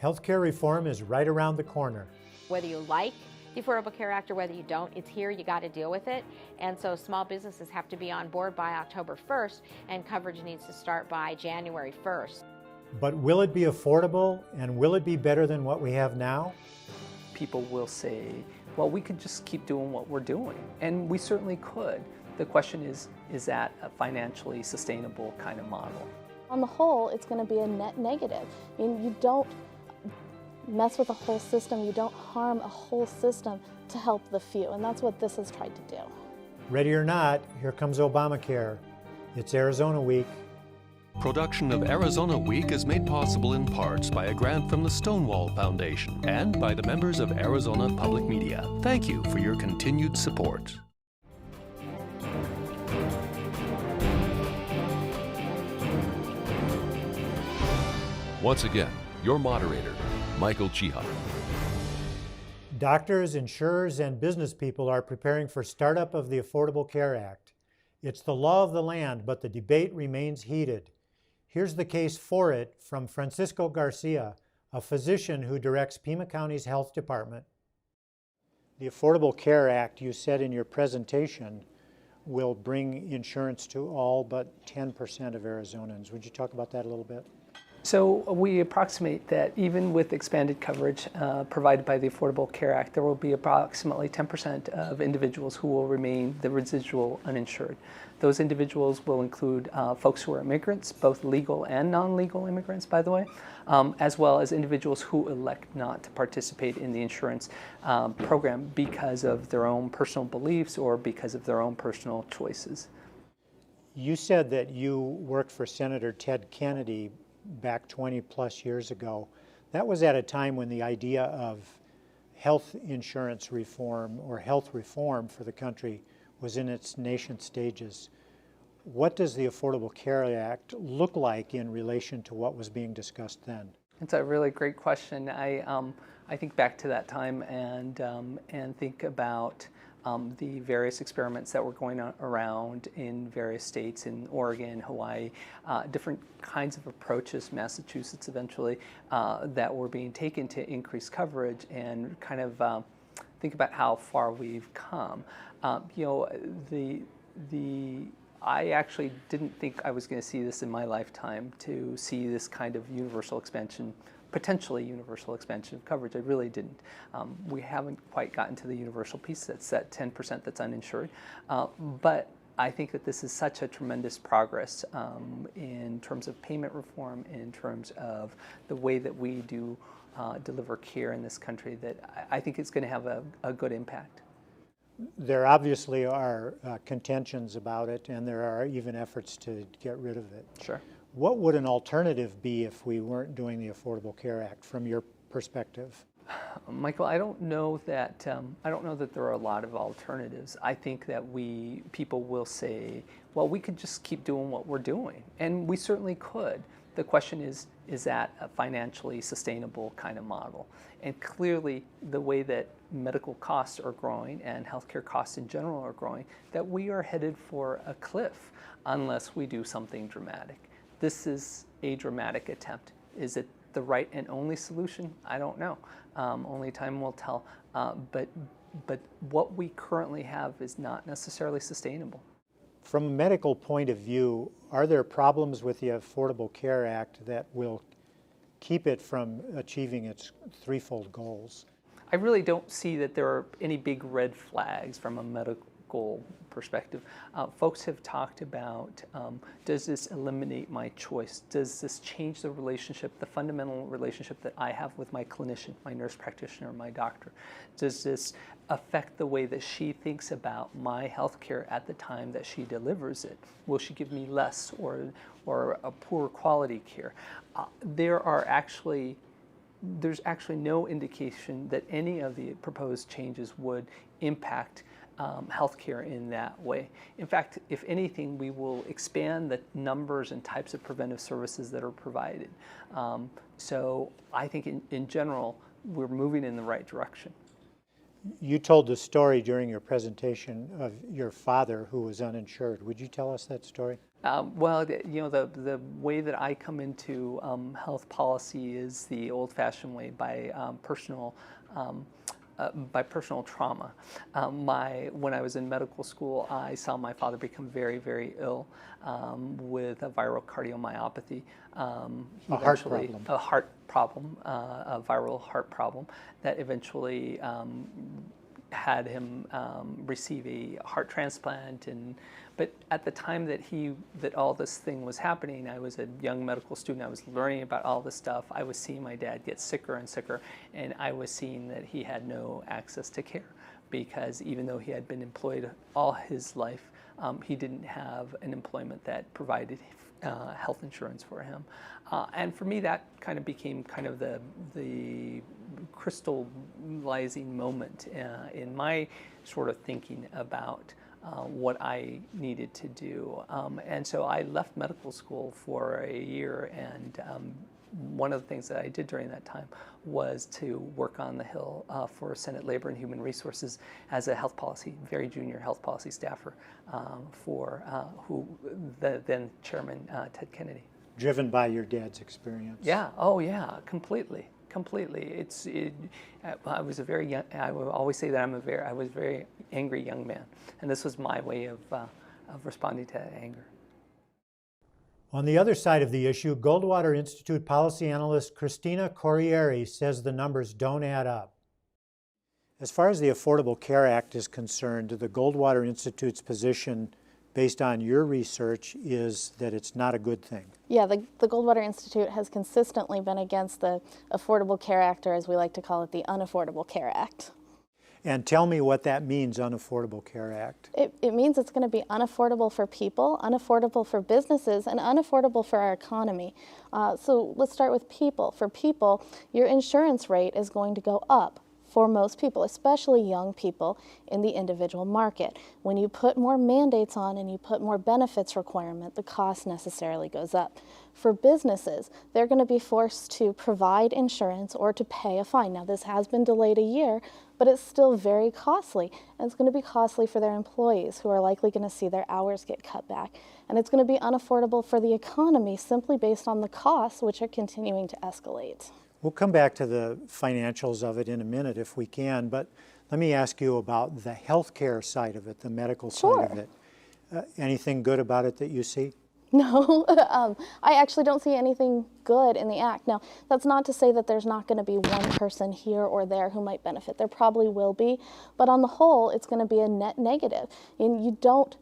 Healthcare reform is right around the corner. Whether you like the Affordable Care Act or whether you don't, it's here, you got to deal with it. And so small businesses have to be on board by October 1st, and coverage needs to start by January 1st. But will it be affordable, and will it be better than what we have now? People will say, well, we could just keep doing what we're doing. And we certainly could. The question is that a financially sustainable kind of model? On the whole, it's going to be a net negative. I mean, you don't mess with a whole system, you don't harm a whole system to help the few, and that's what this has tried to do. Ready or not, here comes Obamacare. It's Arizona Week. Production of Arizona Week is made possible in parts by a grant from the Stonewall Foundation and by the members of Arizona Public Media. Thank you for your continued support. Once again, your moderator, Michael Chiha. Doctors, insurers, and business people are preparing for startup of the Affordable Care Act. It's the law of the land, but the debate remains heated. Here's the case for it from Francisco Garcia, a physician who directs Pima County's Health Department. The Affordable Care Act, you said in your presentation, will bring insurance to all but 10% of Arizonans. Would you talk about that a little bit? So we approximate that even with expanded coverage provided by the Affordable Care Act, there will be approximately 10% of individuals who will remain the residual uninsured. Those individuals will include folks who are immigrants, both legal and non-legal immigrants, by the way, as well as individuals who elect not to participate in the insurance program because of their own personal beliefs or because of their own personal choices. You said that you worked for Senator Ted Kennedy back 20 plus years ago. That was at a time when the idea of health insurance reform or health reform for the country was in its nascent stages. What does the Affordable Care Act look like in relation to what was being discussed then? It's a really great question. I think back to that time and think about the various experiments that were going on around in various states, in Oregon, Hawaii, different kinds of approaches, Massachusetts eventually, that were being taken to increase coverage, and kind of think about how far we've come. I actually didn't think I was going to see this in my lifetime, to see this kind of universal expansion, potentially universal expansion of coverage. I really didn't. We haven't quite gotten to the universal piece, that's that 10% that's uninsured. But I think that this is such a tremendous progress in terms of payment reform, in terms of the way that we do deliver care in this country, that I think it's going to have a good impact. There obviously are contentions about it, and there are even efforts to get rid of it. Sure. What would an alternative be if we weren't doing the Affordable Care Act, from your perspective? Michael, I don't know that there are a lot of alternatives. I think that people will say, well, we could just keep doing what we're doing, and we certainly could. The question is that a financially sustainable kind of model? And clearly, the way that medical costs are growing and healthcare costs in general are growing, that we are headed for a cliff unless we do something dramatic. This is a dramatic attempt. Is it the right and only solution? I don't know. Only time will tell. But what we currently have is not necessarily sustainable. From a medical point of view, are there problems with the Affordable Care Act that will keep it from achieving its threefold goals? I really don't see that there are any big red flags from a medical perspective. Folks have talked about, does this eliminate my choice? Does this change the relationship, the fundamental relationship that I have with my clinician, my nurse practitioner, my doctor? Does this affect the way that she thinks about my health care at the time that she delivers it? Will she give me less or a poor quality care? There's actually no indication that any of the proposed changes would impact healthcare in that way. In fact, if anything, we will expand the numbers and types of preventive services that are provided. So I think in general, we're moving in the right direction. You told the story during your presentation of your father who was uninsured. Would you tell us that story? Well, the way that I come into health policy is the old-fashioned way, by personal trauma. When I was in medical school, I saw my father become very, very ill with a viral cardiomyopathy. A heart problem. A heart problem, a viral heart problem that eventually had him receive a heart transplant. But at the time that all this thing was happening, I was a young medical student. I was learning about all this stuff. I was seeing my dad get sicker and sicker, and I was seeing that he had no access to care, because even though he had been employed all his life, he didn't have an employment that provided health insurance for him. And for me, that kind of became kind of the crystallizing moment in my sort of thinking about what I needed to do. And so I left medical school for a year, and one of the things that I did during that time was to work on the Hill for Senate Labor and Human Resources as a health policy, very junior health policy staffer for the then chairman, Ted Kennedy. Driven by your dad's experience. Yeah, oh yeah, completely. I was a very young, I would always say that I was a very angry young man, and this was my way of responding to that anger. On the other side of the issue, Goldwater Institute policy analyst Christina Corieri says the numbers don't add up. As far as the Affordable Care Act is concerned, the Goldwater Institute's position, based on your research, is that it's not a good thing. Yeah, the Goldwater Institute has consistently been against the Affordable Care Act, or as we like to call it, the Unaffordable Care Act. And tell me what that means, Unaffordable Care Act. It means it's going to be unaffordable for people, unaffordable for businesses, and unaffordable for our economy. So let's start with people. For people, your insurance rate is going to go up for most people, especially young people in the individual market. When you put more mandates on and you put more benefits requirement, the cost necessarily goes up. For businesses, they're going to be forced to provide insurance or to pay a fine. Now, this has been delayed a year, but it's still very costly. And it's going to be costly for their employees, who are likely going to see their hours get cut back. And it's going to be unaffordable for the economy, simply based on the costs, which are continuing to escalate. We'll come back to the financials of it in a minute if we can, but let me ask you about the healthcare side of it, the medical side of it. Anything good about it that you see? No, I actually don't see anything good in the act. Now, that's not to say that there's not going to be one person here or there who might benefit. There probably will be, but on the whole, it's going to be a net negative. And you don't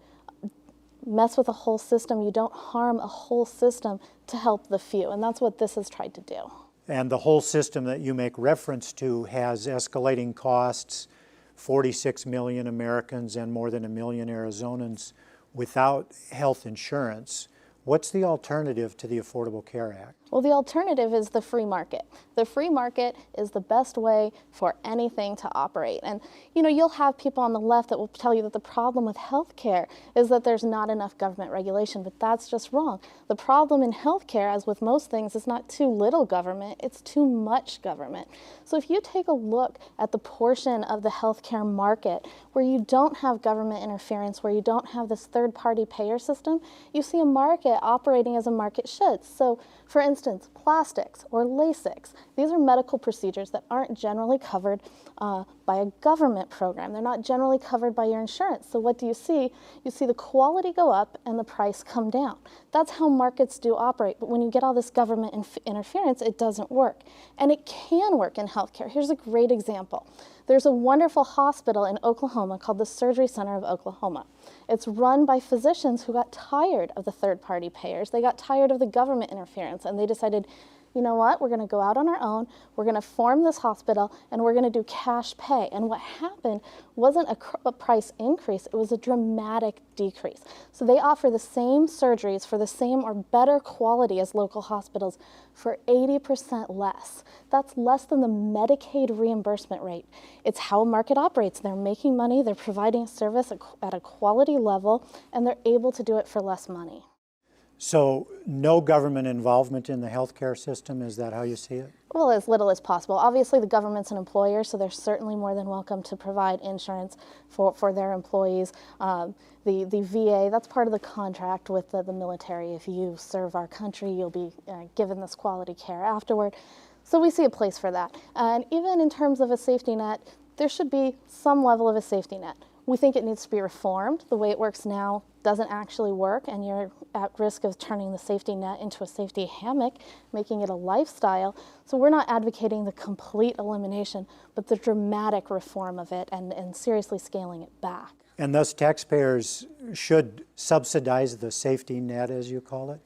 mess with a whole system, you don't harm a whole system to help the few, and that's what this has tried to do. And the whole system that you make reference to has escalating costs, 46 million Americans and more than 1 million Arizonans without health insurance. What's the alternative to the Affordable Care Act? Well, the alternative is the free market. The free market is the best way for anything to operate. And, you know, you'll have people on the left that will tell you that the problem with healthcare is that there's not enough government regulation, but that's just wrong. The problem in healthcare, as with most things, is not too little government, it's too much government. So if you take a look at the portion of the healthcare market where you don't have government interference, where you don't have this third-party payer system, you see a market operating as a market should. So, for instance, plastics or LASIK, these are medical procedures that aren't generally covered by a government program. They're not generally covered by your insurance. So what do you see? You see the quality go up and the price come down. That's how markets do operate. But when you get all this government interference, it doesn't work. And it can work in healthcare. Here's a great example. There's a wonderful hospital in Oklahoma called the Surgery Center of Oklahoma. It's run by physicians who got tired of the third-party payers. They got tired of the government interference, and they decided, you know what, we're going to go out on our own, we're going to form this hospital, and we're going to do cash pay. And what happened wasn't a price increase, it was a dramatic decrease. So they offer the same surgeries for the same or better quality as local hospitals for 80% less. That's less than the Medicaid reimbursement rate. It's how a market operates. They're making money, they're providing a service at a quality level, and they're able to do it for less money. So no government involvement in the healthcare system, is that how you see it? Well, as little as possible. Obviously, the government's an employer, so they're certainly more than welcome to provide insurance for their employees. The VA, that's part of the contract with the military. If you serve our country, you'll be given this quality care afterward. So we see a place for that. And even in terms of a safety net, there should be some level of a safety net. We think it needs to be reformed. The way it works now doesn't actually work, and you're at risk of turning the safety net into a safety hammock, making it a lifestyle. So we're not advocating the complete elimination, but the dramatic reform of it and seriously scaling it back. And thus taxpayers should subsidize the safety net, as you call it?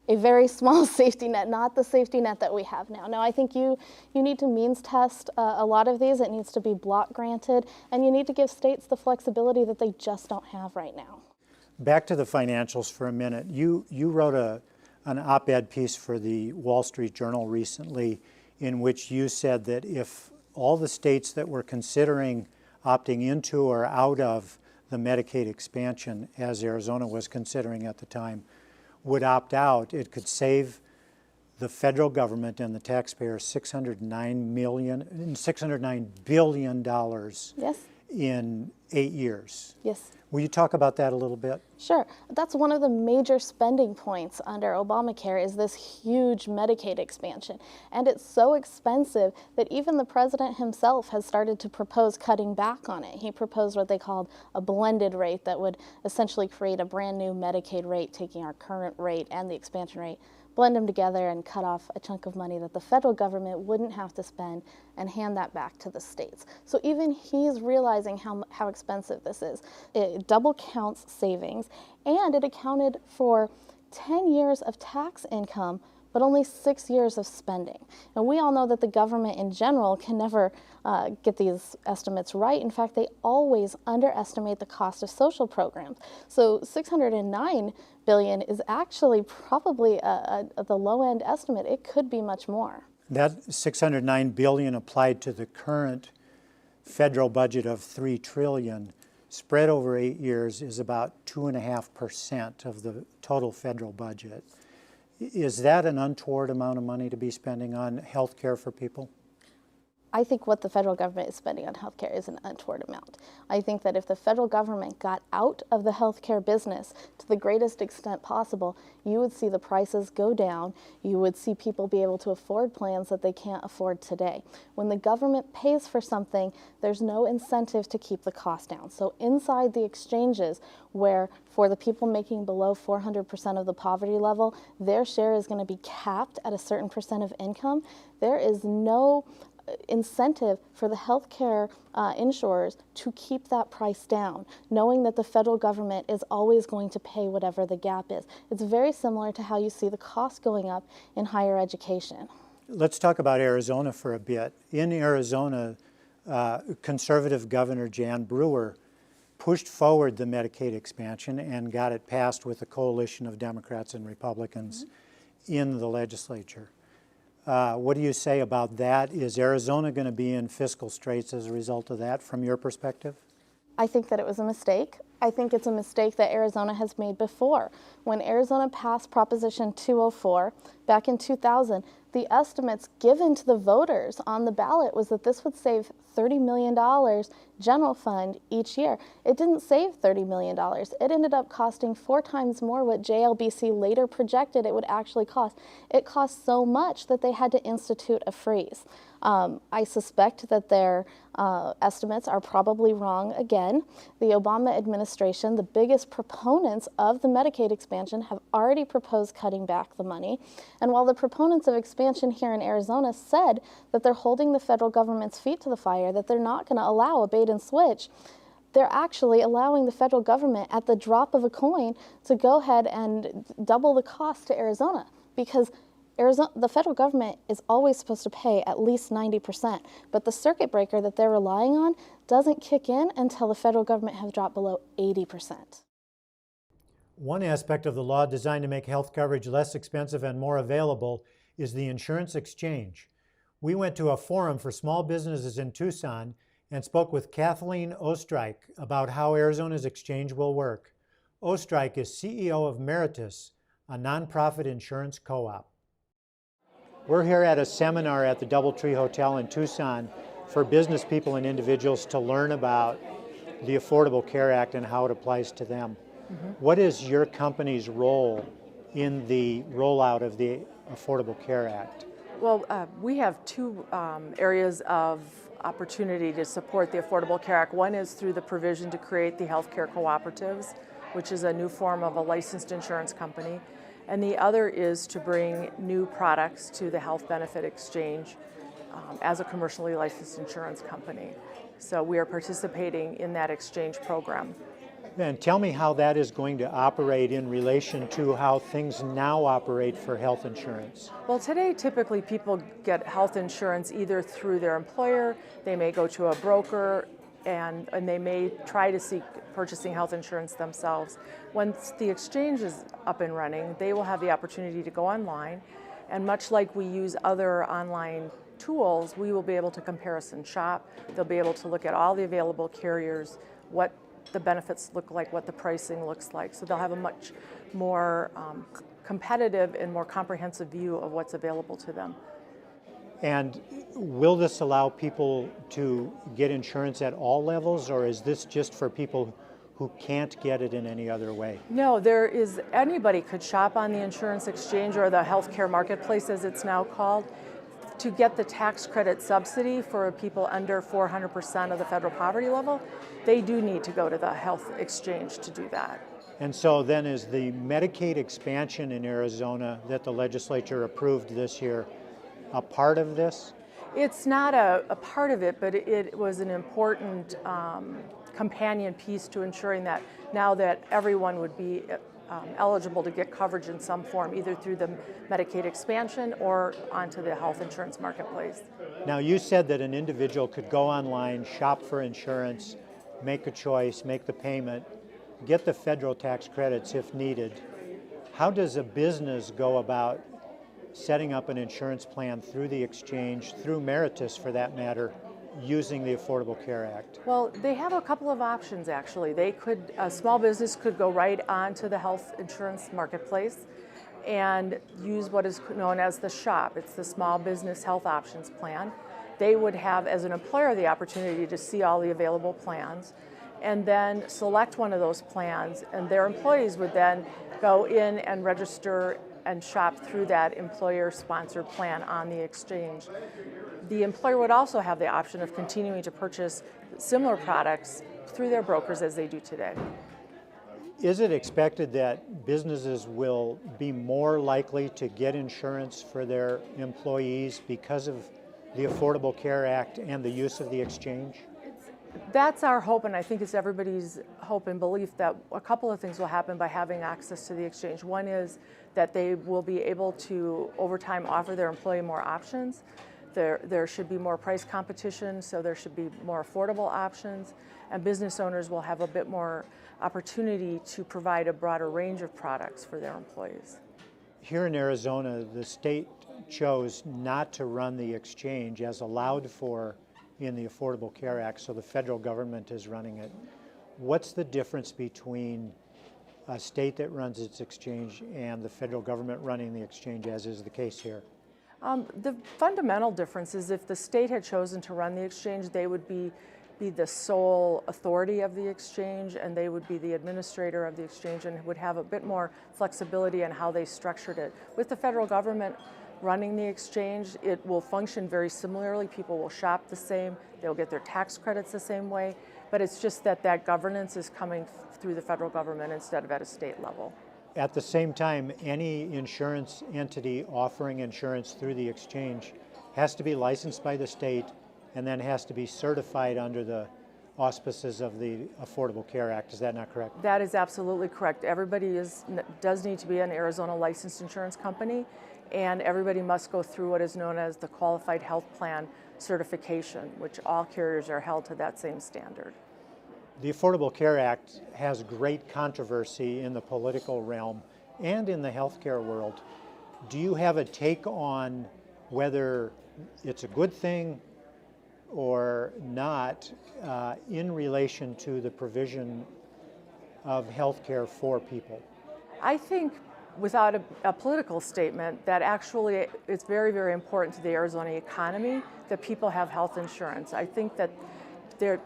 A very small safety net, not the safety net that we have now. No, I think you need to means test a lot of these. It needs to be block granted, and you need to give states the flexibility that they just don't have right now. Back to the financials for a minute. You wrote an op-ed piece for the Wall Street Journal recently in which you said that if all the states that were considering opting into or out of the Medicaid expansion, as Arizona was considering at the time, would opt out, it could save the federal government and the taxpayers $609 billion Yes. in 8 years. Yes. Will you talk about that a little bit? Sure. That's one of the major spending points under Obamacare is this huge Medicaid expansion. And it's so expensive that even the president himself has started to propose cutting back on it. He proposed what they called a blended rate that would essentially create a brand new Medicaid rate, taking our current rate and the expansion rate, blend them together and cut off a chunk of money that the federal government wouldn't have to spend and hand that back to the states. So even he's realizing how expensive this is. It double counts savings, and it accounted for 10 years of tax income, but only 6 years of spending. And we all know that the government in general can never get these estimates right. In fact, they always underestimate the cost of social programs. So $609 billion is actually probably the low-end estimate. It could be much more. That $609 billion applied to the current federal budget of $3 trillion, spread over 8 years, is about 2.5% of the total federal budget. Is that an untoward amount of money to be spending on health care for people? I think what the federal government is spending on healthcare is an untoward amount. I think that if the federal government got out of the healthcare business to the greatest extent possible, you would see the prices go down. You would see people be able to afford plans that they can't afford today. When the government pays for something, there's no incentive to keep the cost down. So inside the exchanges, where for the people making below 400% of the poverty level, their share is going to be capped at a certain percent of income, there is no incentive for the healthcare insurers to keep that price down, knowing that the federal government is always going to pay whatever the gap is. It's very similar to how you see the cost going up in higher education. Let's talk about Arizona for a bit. In Arizona, conservative Governor Jan Brewer pushed forward the Medicaid expansion and got it passed with a coalition of Democrats and Republicans in the legislature. What do you say about that? Is Arizona going to be in fiscal straits as a result of that, from your perspective? I think that it was a mistake. I think it's a mistake that Arizona has made before. When Arizona passed Proposition 204 back in 2000, the estimates given to the voters on the ballot was that this would save $30 million general fund each year. It didn't save $30 million. It ended up costing 4 times more what JLBC later projected it would actually cost. It cost so much that they had to institute a freeze. I suspect that their estimates are probably wrong again. The Obama administration, the biggest proponents of the Medicaid expansion, have already proposed cutting back the money. And while the proponents of expansion here in Arizona said that they're holding the federal government's feet to the fire, that they're not going to allow a bait and switch, they're actually allowing the federal government at the drop of a coin to go ahead and double the cost to Arizona, because the federal government is always supposed to pay at least 90%, but the circuit breaker that they're relying on doesn't kick in until the federal government has dropped below 80%. One aspect of the law designed to make health coverage less expensive and more available is the insurance exchange. We went to a forum for small businesses in Tucson and spoke with Kathleen Oestreich about how Arizona's exchange will work. Oestreich is CEO of Meritus, a nonprofit insurance co-op. We're here at a seminar at the DoubleTree Hotel in Tucson for business people and individuals to learn about the Affordable Care Act and how it applies to them. What is your company's role in the rollout of the Affordable Care Act? Well, we have two areas of opportunity to support the Affordable Care Act. One is through the provision to create the healthcare cooperatives, which is a new form of a licensed insurance company. And the other is to bring new products to the health benefit exchange as a commercially licensed insurance company. So we are participating in that exchange program. And tell me how that is going to operate in relation to how things now operate for health insurance. Well, today typically people get health insurance either through their employer, they may go to a broker, and they may try to seek purchasing health insurance themselves. Once the exchange is up and running, they will have the opportunity to go online, and much like we use other online tools, we will be able to comparison shop. They'll be able to look at all the available carriers, what the benefits look like, what the pricing looks like. So they'll have a much more competitive and more comprehensive view of what's available to them. And will this allow people to get insurance at all levels, or is this just for people who can't get it in any other way? No, anybody could shop on the insurance exchange or the healthcare marketplace, as it's now called, to get the tax credit subsidy for people under 400% of the federal poverty level. They do need to go to the health exchange to do that. And so then is the Medicaid expansion in Arizona that the legislature approved this year a part of this? It's not a part of it, but it was an important companion piece to ensuring that now that everyone would be eligible to get coverage in some form, either through the Medicaid expansion or onto the health insurance marketplace. Now, you said that an individual could go online, shop for insurance, make a choice, make the payment, get the federal tax credits if needed. How does a business go about setting up an insurance plan through the exchange, through Meritus for that matter, using the Affordable Care Act? Well, they have a couple of options actually. A small business could go right onto the health insurance marketplace and use what is known as the SHOP. It's the Small Business Health Options Plan. They would have, as an employer, the opportunity to see all the available plans and then select one of those plans, and their employees would then go in and register and shop through that employer-sponsored plan on the exchange. The employer would also have the option of continuing to purchase similar products through their brokers as they do today. Is it expected that businesses will be more likely to get insurance for their employees because of the Affordable Care Act and the use of the exchange? That's our hope, and I think it's everybody's hope and belief that a couple of things will happen by having access to the exchange. One is that they will be able to, over time, offer their employee more options. There should be more price competition, so there should be more affordable options, and business owners will have a bit more opportunity to provide a broader range of products for their employees. Here in Arizona, the state chose not to run the exchange as allowed for in the Affordable Care Act, so the federal government is running it. What's the difference between a state that runs its exchange and the federal government running the exchange, as is the case here? The fundamental difference is if the state had chosen to run the exchange, they would be the sole authority of the exchange, and they would be the administrator of the exchange and would have a bit more flexibility in how they structured it. With the federal government running the exchange, it will function very similarly. People will shop the same, they'll get their tax credits the same way, but it's just that governance is coming through the federal government instead of at a state level. At the same time, any insurance entity offering insurance through the exchange has to be licensed by the state and then has to be certified under the auspices of the Affordable Care Act. Is that not correct? That is absolutely correct. Everybody does need to be an Arizona licensed insurance company, and everybody must go through what is known as the Qualified Health Plan certification, which all carriers are held to that same standard. The Affordable Care Act has great controversy in the political realm and in the healthcare world. Do you have a take on whether it's a good thing or not in relation to the provision of health care for people? I think without a political statement, that actually it's very, very important to the Arizona economy that people have health insurance. I think that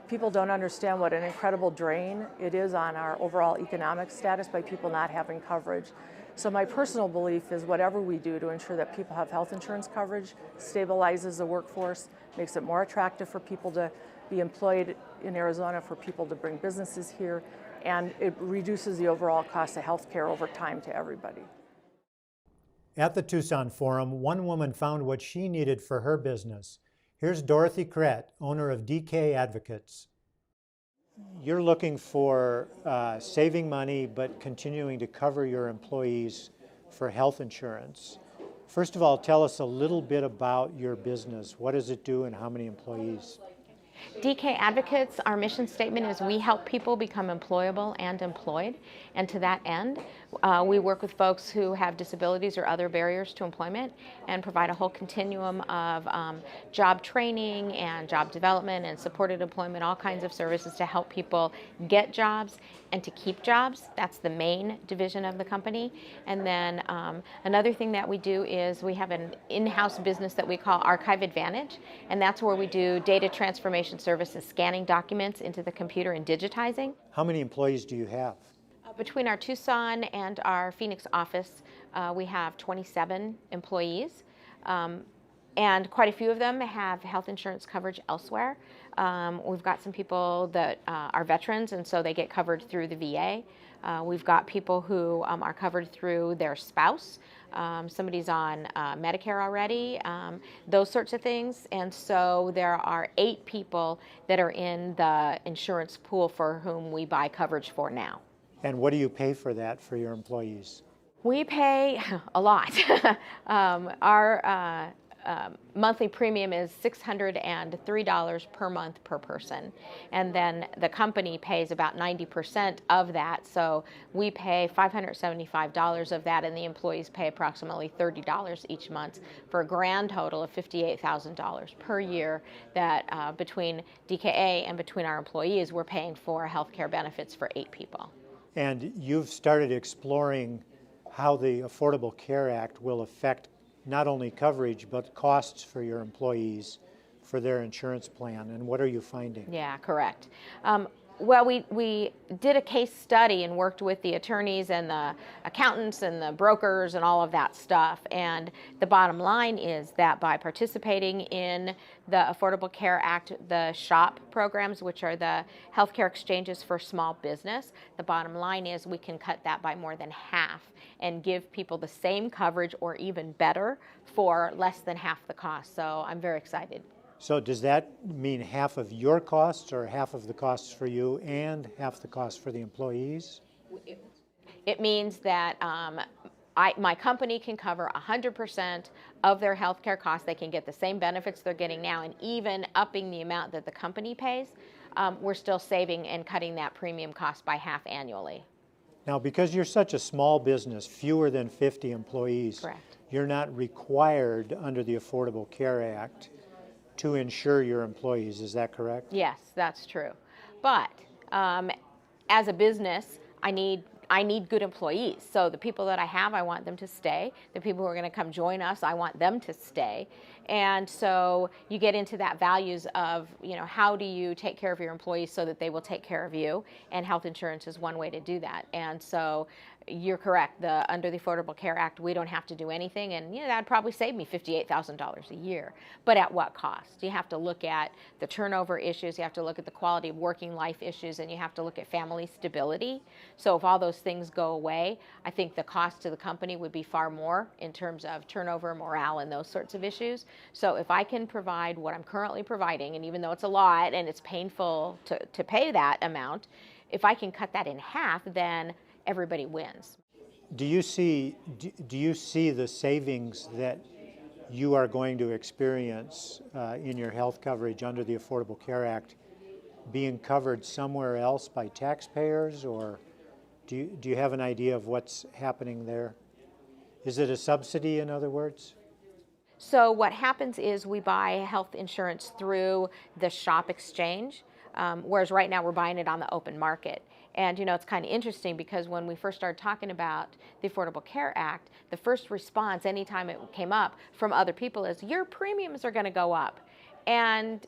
people don't understand what an incredible drain it is on our overall economic status by people not having coverage. So my personal belief is whatever we do to ensure that people have health insurance coverage stabilizes the workforce, makes it more attractive for people to be employed in Arizona, for people to bring businesses here, and it reduces the overall cost of health care over time to everybody. At the Tucson Forum, one woman found what she needed for her business. Here's Dorothy Critt, owner of DK Advocates. You're looking for saving money but continuing to cover your employees for health insurance. First of all, tell us a little bit about your business. What does it do and how many employees? DK Advocates, our mission statement is we help people become employable and employed. And to that end, we work with folks who have disabilities or other barriers to employment and provide a whole continuum of job training and job development and supported employment, all kinds of services to help people get jobs and to keep jobs. That's the main division of the company. And then another thing that we do is we have an in-house business that we call Archive Advantage, and that's where we do data transformation services, scanning documents into the computer and digitizing. How many employees do you have? Between our Tucson and our Phoenix office, we have 27 employees, and quite a few of them have health insurance coverage elsewhere. We've got some people that are veterans, and so they get covered through the VA. We've got people who are covered through their spouse. Somebody's on Medicare already, those sorts of things. And so there are 8 people that are in the insurance pool for whom we buy coverage for now. And what do you pay for that for your employees? We pay a lot. Our monthly premium is $603 per month per person. And then the company pays about 90% of that. So we pay $575 of that, and the employees pay approximately $30 each month for a grand total of $58,000 per year that between DKA and between our employees, we're paying for health care benefits for 8 people. And you've started exploring how the Affordable Care Act will affect not only coverage, but costs for your employees for their insurance plan. And what are you finding? Yeah, correct. Well, we did a case study and worked with the attorneys and the accountants and the brokers and all of that stuff. And the bottom line is that by participating in the Affordable Care Act, the SHOP programs, which are the healthcare exchanges for small business, the bottom line is we can cut that by more than half and give people the same coverage or even better for less than half the cost. So I'm very excited. So does that mean half of your costs or half of the costs for you and half the costs for the employees? It means that my company can cover 100% of their health care costs. They can get the same benefits they're getting now, and even upping the amount that the company pays, we're still saving and cutting that premium cost by half annually. Now, because you're such a small business, fewer than 50 employees, Correct. You're not required under the Affordable Care Act to insure your employees. Is that correct? Yes, that's true. But as a business, I need good employees. So the people that I have, I want them to stay. The people who are going to come join us, I want them to stay. And so you get into that values of, how do you take care of your employees so that they will take care of you? And health insurance is one way to do that. And so you're correct. Under the Affordable Care Act, we don't have to do anything, and that'd probably save me $58,000 a year. But at what cost? You have to look at the turnover issues, you have to look at the quality of working life issues, and you have to look at family stability. So if all those things go away, I think the cost to the company would be far more in terms of turnover, morale, and those sorts of issues. So if I can provide what I'm currently providing, and even though it's a lot and it's painful to pay that amount, if I can cut that in half, then everybody wins. Do you see the savings that you are going to experience in your health coverage under the Affordable Care Act being covered somewhere else by taxpayers, or do you have an idea of what's happening there? Is it a subsidy, in other words? So what happens is we buy health insurance through the SHOP exchange, whereas right now we're buying it on the open market. And it's kind of interesting because when we first started talking about the Affordable Care Act, the first response anytime it came up from other people is, your premiums are going to go up. And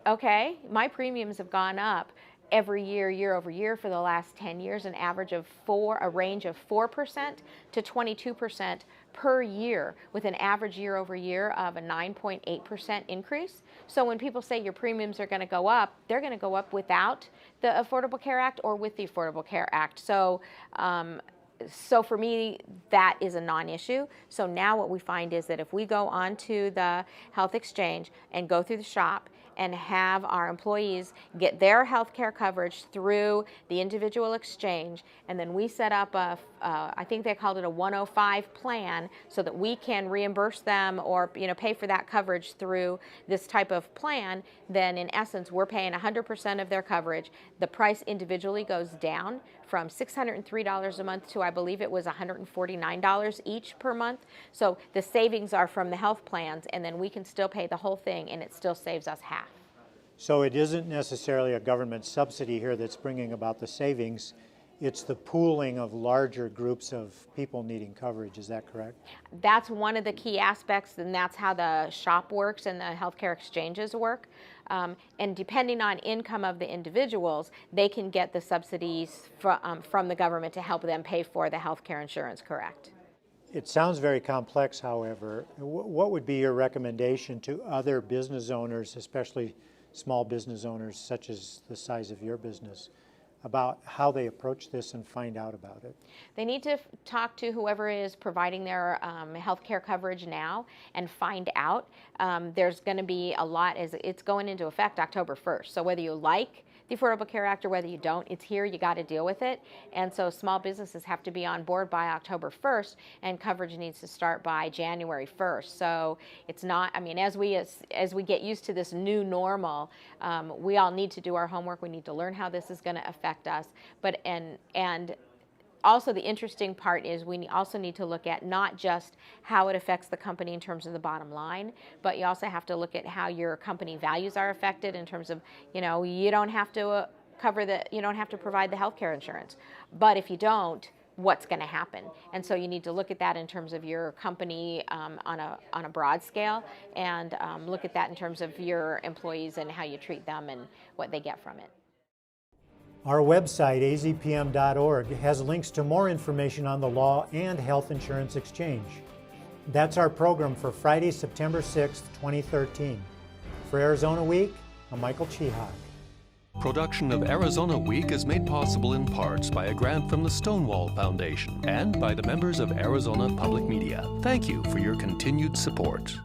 okay, my premiums have gone up every year, year over year for the last 10 years, an range of 4% to 22% per year, with an average year over year of a 9.8% increase. So when people say your premiums are going to go up, they're going to go up without the Affordable Care Act or with the Affordable Care Act. So for me, that is a non-issue. So now what we find is that if we go onto the health exchange and go through the shop and have our employees get their health care coverage through the individual exchange, and then we set up I think they called it a 105 plan, so that we can reimburse them or pay for that coverage through this type of plan, then in essence we're paying 100% of their coverage. The price individually goes down from $603 a month to, I believe it was $149 each per month. So the savings are from the health plans, and then we can still pay the whole thing, and it still saves us half. So it isn't necessarily a government subsidy here that's bringing about the savings. It's the pooling of larger groups of people needing coverage. Is that correct? That's one of the key aspects, and that's how the shop works and the healthcare exchanges work. And depending on income of the individuals, they can get the subsidies from the government to help them pay for the healthcare insurance, correct? It sounds very complex, however. What would be your recommendation to other business owners, especially small business owners such as the size of your business, about how they approach this and find out about it? They need to talk to whoever is providing their health care coverage now and find out. There's going to be a lot, as it's going into effect October 1st. So whether you like the Affordable Care Act or whether you don't, it's here, you got to deal with it. And so small businesses have to be on board by October 1st, and coverage needs to start by January 1st. So it's not, as we get used to this new normal, we all need to do our homework. We need to learn how this is going to affect us. But and also the interesting part is we also need to look at not just how it affects the company in terms of the bottom line, but you also have to look at how your company values are affected in terms of, you don't have to you don't have to provide the healthcare insurance. But if you don't, what's going to happen? And so you need to look at that in terms of your company on a broad scale, and look at that in terms of your employees and how you treat them and what they get from it. Our website, azpm.org, has links to more information on the law and health insurance exchange. That's our program for Friday, September 6th, 2013. For Arizona Week, I'm Michael Chihak. Production of Arizona Week is made possible in parts by a grant from the Stonewall Foundation and by the members of Arizona Public Media. Thank you for your continued support.